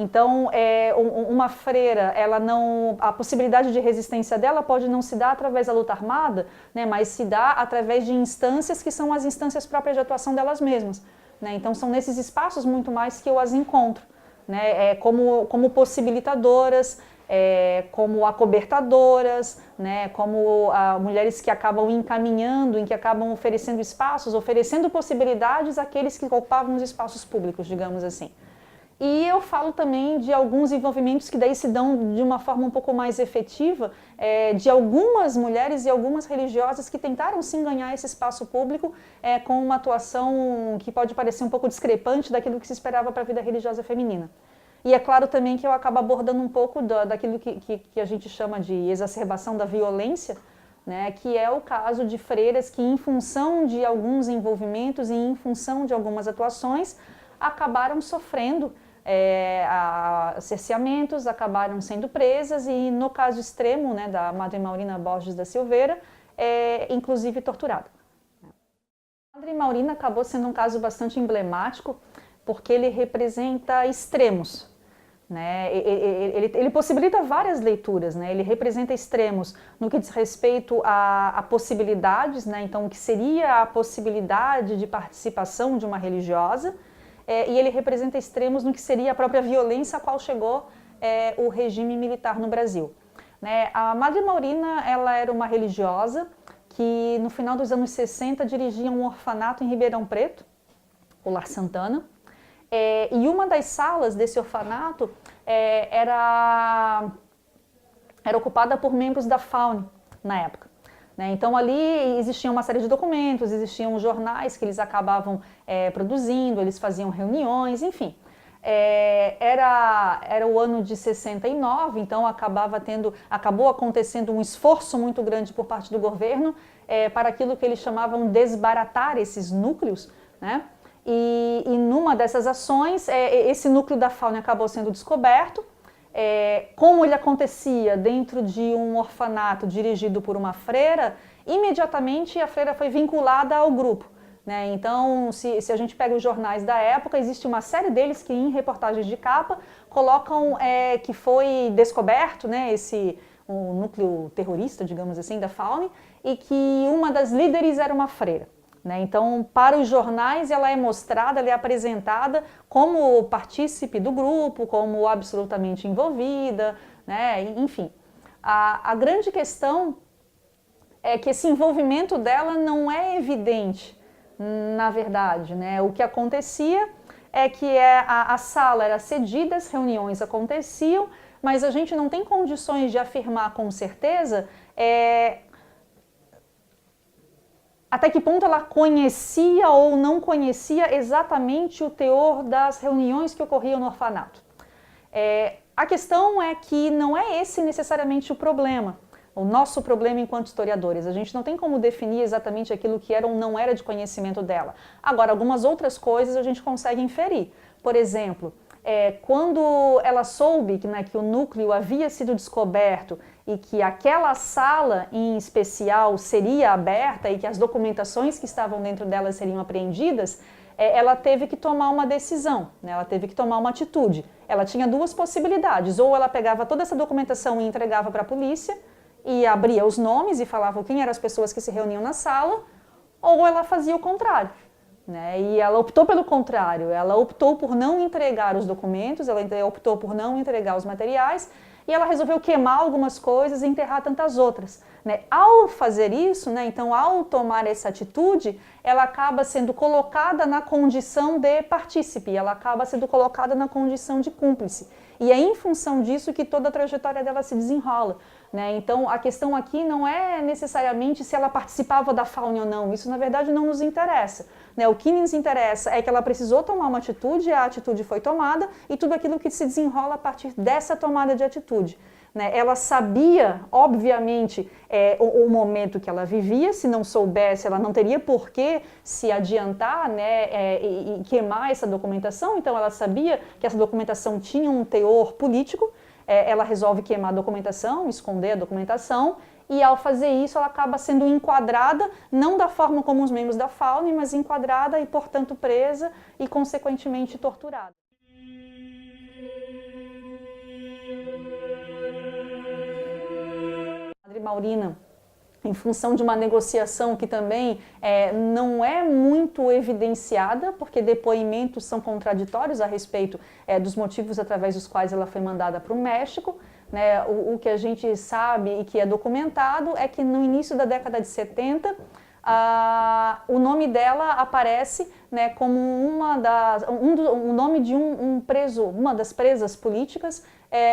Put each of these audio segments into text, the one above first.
Então, uma freira, a possibilidade de resistência dela pode não se dar através da luta armada, né, mas se dá através de instâncias que são as instâncias próprias de atuação delas mesmas. Né? Então, são nesses espaços muito mais que eu as encontro, né, como possibilitadoras, como acobertadoras, né, como mulheres que acabam encaminhando, em que acabam oferecendo espaços, oferecendo possibilidades àqueles que ocupavam os espaços públicos, digamos assim. E eu falo também de alguns envolvimentos que daí se dão de uma forma um pouco mais efetiva, de algumas mulheres e algumas religiosas que tentaram sim ganhar esse espaço público com uma atuação que pode parecer um pouco discrepante daquilo que se esperava para a vida religiosa feminina. E é claro também que eu acabo abordando um pouco daquilo que a gente chama de exacerbação da violência, né, que é o caso de freiras que, em função de alguns envolvimentos e em função de algumas atuações, acabaram sofrendo cerceamentos, acabaram sendo presas e, no caso extremo, né, da Madre Maurina Borges da Silveira, inclusive torturada. A Madre Maurina acabou sendo um caso bastante emblemático porque ele representa extremos. Né? Ele possibilita várias leituras, né? Ele representa extremos no que diz respeito a possibilidades, né? Então, o que seria a possibilidade de participação de uma religiosa, e ele representa extremos no que seria a própria violência a qual chegou o regime militar no Brasil. Né? A Madre Maurina, ela era uma religiosa que no final dos anos 60 dirigia um orfanato em Ribeirão Preto, o Lar Santana, e uma das salas desse orfanato era ocupada por membros da FAUNE na época. Né? Então ali existia uma série de documentos, existiam jornais que eles acabavam produzindo, eles faziam reuniões, enfim. Era o ano de 69, então acabou acontecendo um esforço muito grande por parte do governo para aquilo que eles chamavam desbaratar esses núcleos, né? E numa dessas ações, esse núcleo da FAUNE acabou sendo descoberto. Como ele acontecia dentro de um orfanato dirigido por uma freira, imediatamente a freira foi vinculada ao grupo. Né? Então, se a gente pega os jornais da época, existe uma série deles que em reportagens de capa colocam que foi descoberto, né, um núcleo terrorista, digamos assim, da FAUNE, e que uma das líderes era uma freira. Né? Então, para os jornais, ela é mostrada, ela é apresentada como partícipe do grupo, como absolutamente envolvida, né? Enfim. A grande questão é que esse envolvimento dela não é evidente, na verdade. Né? O que acontecia é que a sala era cedida, as reuniões aconteciam, mas a gente não tem condições de afirmar com certeza até que ponto ela conhecia ou não conhecia exatamente o teor das reuniões que ocorriam no orfanato. A questão é que não é esse necessariamente o problema, o nosso problema enquanto historiadores. A gente não tem como definir exatamente aquilo que era ou não era de conhecimento dela. Agora, algumas outras coisas a gente consegue inferir. Por exemplo, quando ela soube que o núcleo havia sido descoberto e que aquela sala em especial seria aberta e que as documentações que estavam dentro dela seriam apreendidas, ela teve que tomar uma decisão, né? Ela teve que tomar uma atitude. Ela tinha duas possibilidades: ou ela pegava toda essa documentação e entregava para a polícia e abria os nomes e falava quem eram as pessoas que se reuniam na sala, ou ela fazia o contrário. Né? E ela optou pelo contrário, ela optou por não entregar os documentos, ela optou por não entregar os materiais e ela resolveu queimar algumas coisas e enterrar tantas outras. Né? Ao fazer isso, né, então ao tomar essa atitude, ela acaba sendo colocada na condição de partícipe, ela acaba sendo colocada na condição de cúmplice. E é em função disso que toda a trajetória dela se desenrola. Né? Então a questão aqui não é necessariamente se ela participava da FAUNE ou não, isso na verdade não nos interessa. Né? O que nos interessa é que ela precisou tomar uma atitude, a atitude foi tomada e tudo aquilo que se desenrola a partir dessa tomada de atitude. Né? Ela sabia, obviamente, o momento que ela vivia, se não soubesse, ela não teria por que se adiantar, né, e queimar essa documentação, então ela sabia que essa documentação tinha um teor político, ela resolve queimar a documentação, esconder a documentação, e ao fazer isso ela acaba sendo enquadrada, não da forma como os membros da FAUNE, mas enquadrada e, portanto, presa e, consequentemente, torturada. Maurina, em função de uma negociação que também não é muito evidenciada, porque depoimentos são contraditórios a respeito dos motivos através dos quais ela foi mandada para o México. Né? O que a gente sabe e que é documentado é que no início da década de 70, o nome dela aparece, né, como o nome de uma das presas políticas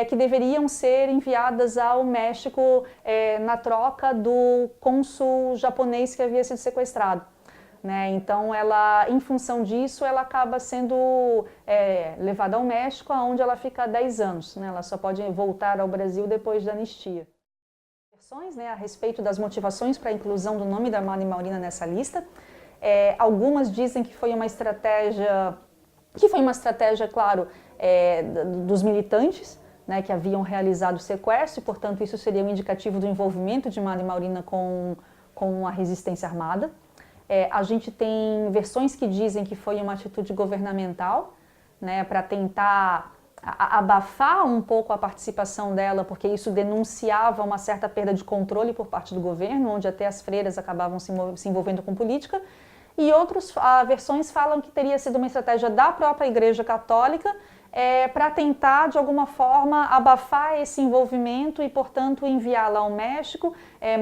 que deveriam ser enviadas ao México na troca do cônsul japonês que havia sido sequestrado. Né? Então, em função disso, ela acaba sendo levada ao México, onde ela fica 10 anos. Né? Ela só pode voltar ao Brasil depois da anistia. Né, a respeito das motivações para a inclusão do nome da Armani Maurina nessa lista. Algumas dizem que foi uma estratégia, claro, dos militantes, né, que haviam realizado o sequestro, e, portanto, isso seria um indicativo do envolvimento de Armani Maurina com a resistência armada. A gente tem versões que dizem que foi uma atitude governamental, né, para tentar abafar um pouco a participação dela, porque isso denunciava uma certa perda de controle por parte do governo, onde até as freiras acabavam se envolvendo com política. E outras versões falam que teria sido uma estratégia da própria Igreja Católica para tentar, de alguma forma, abafar esse envolvimento e, portanto, enviá-la ao México,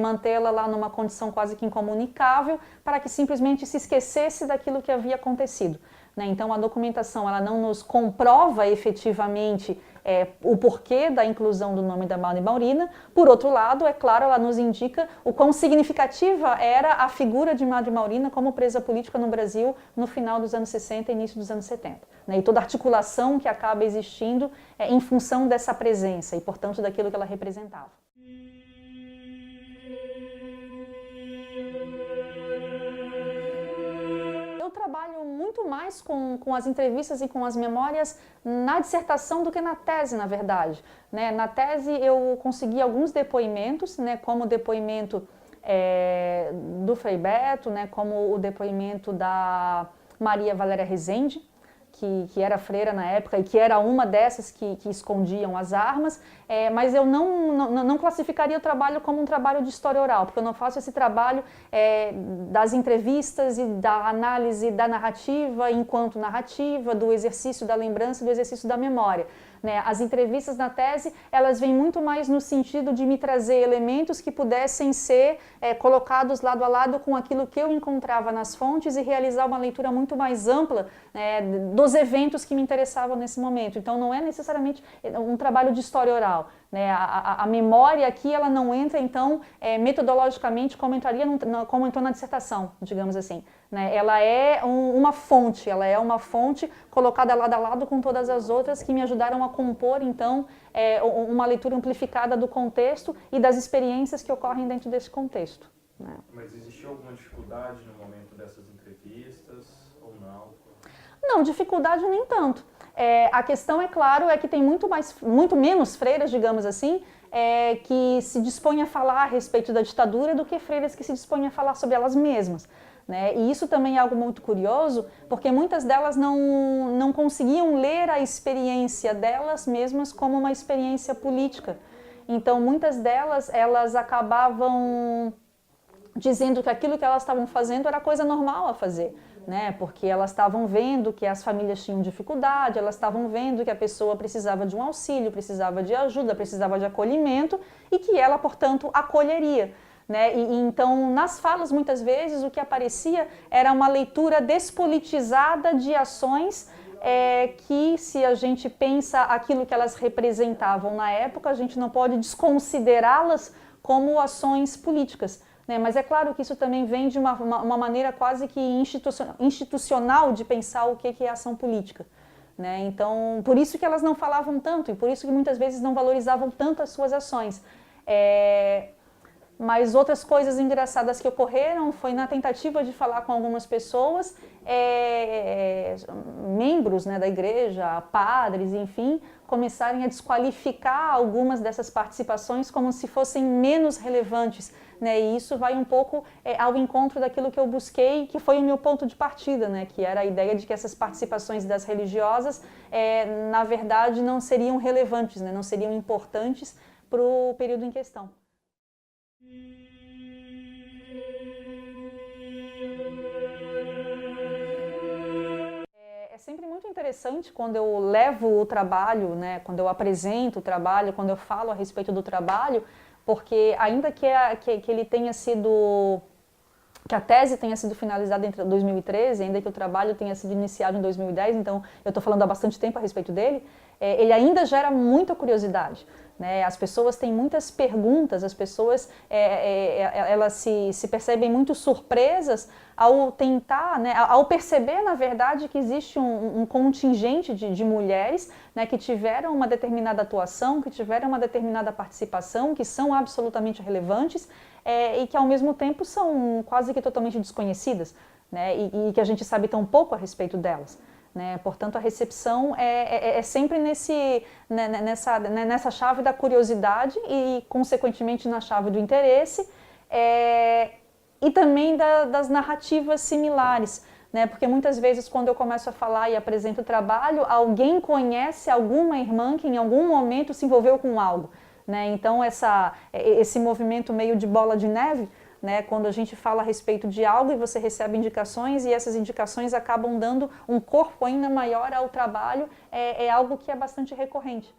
mantê-la lá numa condição quase que incomunicável, para que simplesmente se esquecesse daquilo que havia acontecido. Então, a documentação ela não nos comprova efetivamente o porquê da inclusão do nome da Armani Maurina. Por outro lado, é claro, ela nos indica o quão significativa era a figura de Armani Maurina como presa política no Brasil no final dos anos 60 e início dos anos 70. E toda a articulação que acaba existindo em função dessa presença e, portanto, daquilo que ela representava. Eu trabalho muito mais com as entrevistas e com as memórias na dissertação do que na tese, na verdade. Né? Na tese eu consegui alguns depoimentos, né, como o depoimento do Frei Beto, né, como o depoimento da Maria Valéria Rezende, que era freira na época e que era uma dessas que escondiam as armas, mas eu não classificaria o trabalho como um trabalho de história oral, porque eu não faço esse trabalho das entrevistas e da análise da narrativa enquanto narrativa, do exercício da lembrança e do exercício da memória. Né? As entrevistas na tese, elas vêm muito mais no sentido de me trazer elementos que pudessem ser colocados lado a lado com aquilo que eu encontrava nas fontes e realizar uma leitura muito mais ampla dos eventos que me interessavam nesse momento. Então, não é necessariamente um trabalho de história oral. Né? A memória aqui, ela não entra, então, metodologicamente como entrou na dissertação, digamos assim. Né? Ela é uma fonte colocada lado a lado com todas as outras que me ajudaram a compor, então, uma leitura amplificada do contexto e das experiências que ocorrem dentro desse contexto. Né? Mas existiu alguma dificuldade no momento dessas entrevistas ou não? Não, dificuldade nem tanto. A questão, é claro, que tem muito menos freiras, digamos assim, que se dispõem a falar a respeito da ditadura do que freiras que se dispõem a falar sobre elas mesmas. Né? E isso também é algo muito curioso, porque muitas delas não conseguiam ler a experiência delas mesmas como uma experiência política. Então, muitas delas, elas acabavam dizendo que aquilo que elas estavam fazendo era coisa normal a fazer. Né? Porque elas estavam vendo que as famílias tinham dificuldade, elas estavam vendo que a pessoa precisava de um auxílio, precisava de ajuda, precisava de acolhimento e que ela, portanto, acolheria. Né? Então, nas falas, muitas vezes, o que aparecia era uma leitura despolitizada de ações que, se a gente pensa aquilo que elas representavam na época, a gente não pode desconsiderá-las como ações políticas. Mas é claro que isso também vem de uma maneira quase que institucional de pensar o que é ação política. Né? Então, por isso que elas não falavam tanto e por isso que muitas vezes não valorizavam tanto as suas ações. Mas outras coisas engraçadas que ocorreram foi na tentativa de falar com algumas pessoas, membros, né, da igreja, padres, enfim, começarem a desqualificar algumas dessas participações como se fossem menos relevantes. Né? E isso vai um pouco ao encontro daquilo que eu busquei, que foi o meu ponto de partida, né? Que era a ideia de que essas participações das religiosas, na verdade, não seriam relevantes, né? Não seriam importantes para o período em questão. É sempre muito interessante quando eu levo o trabalho, né, quando eu apresento o trabalho, quando eu falo a respeito do trabalho, porque ainda que ele tenha sido, que a tese tenha sido finalizada em 2013, ainda que o trabalho tenha sido iniciado em 2010, então eu estou falando há bastante tempo a respeito dele, ele ainda gera muita curiosidade. Né? As pessoas têm muitas perguntas, as pessoas elas se percebem muito surpresas ao tentar, né, ao perceber, na verdade, que existe um contingente de mulheres, né, que tiveram uma determinada atuação, que tiveram uma determinada participação, que são absolutamente relevantes e que, ao mesmo tempo, são quase que totalmente desconhecidas, né, e que a gente sabe tão pouco a respeito delas. Né? Portanto, a recepção é sempre nessa chave da curiosidade e, consequentemente, na chave do interesse e também das narrativas similares. Né? Porque muitas vezes, quando eu começo a falar e apresento o trabalho, alguém conhece alguma irmã que em algum momento se envolveu com algo. Né? Então, esse movimento meio de bola de neve, né, quando a gente fala a respeito de algo e você recebe indicações e essas indicações acabam dando um corpo ainda maior ao trabalho, é algo que é bastante recorrente.